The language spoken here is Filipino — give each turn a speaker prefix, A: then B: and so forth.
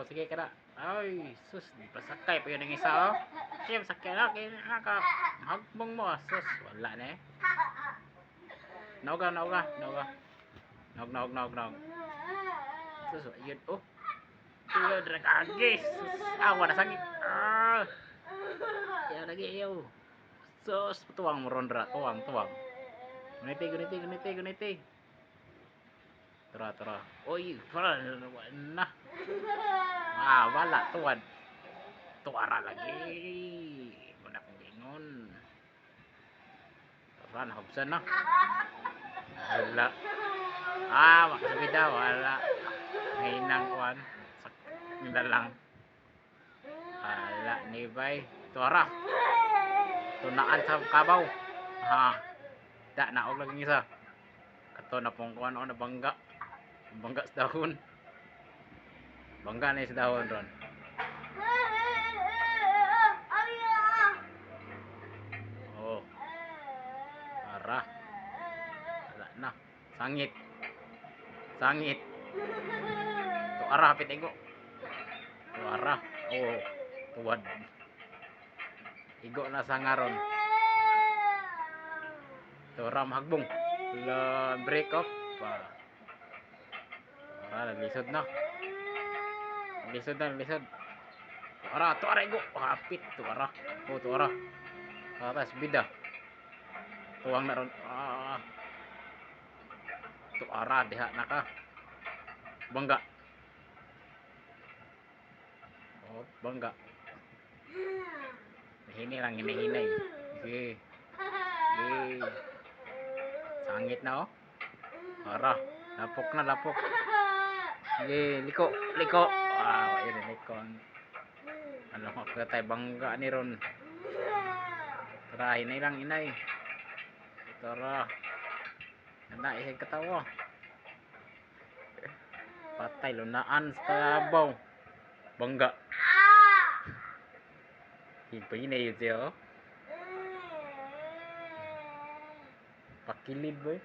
A: sige ka na. Ay, sus, di pa sakay pa yun ang isa, oh. Sige, sakay na, kaya hagbong mo, sus, wala na eh. Nauga. Nog. Sus, yun, oh. Yun, dragagis. Sus, awa na sakit. Yan lagi, yo. Sus, tuwang mo ron, tuwang. Guniti. Tara. Uy, na. Wala, tuwad. Tuwara lagi. Muna kong gingon. Tara, nahubsan na. Wala. Makasabi daw, wala. Ngainang kuwan. Sakit lang. Wala, nibay. Tuwara. Tunaan sa kabaw. Naog lagi isa. Kato na pong kuwan, nabangga. Bangga sa dahon. Bangga na sa dahon ron. Oh. Ara. Wala na. Sangit. Tuara hapit igo. Tuara. Oh. Tuwad. Igo na sa ngaron. Tuara mahagbong. Break up. Naglisod na. Tuara igo. Hapit. Tuara. Tapos bida. Tuwang na ron. Tuara. Diha na ka. Bangga. Bangga. Hinihinay. Sige. Sangit na, oh. Tuara. Lapok. Sige, liko. Ayun, liko. Ano ko tayo bangga ni ron. Tara, inay. Tara. Isang katawa. Patay, lunaan sa tabaw. Bangga. Hinay yun siya, oh. Pakilid, boy.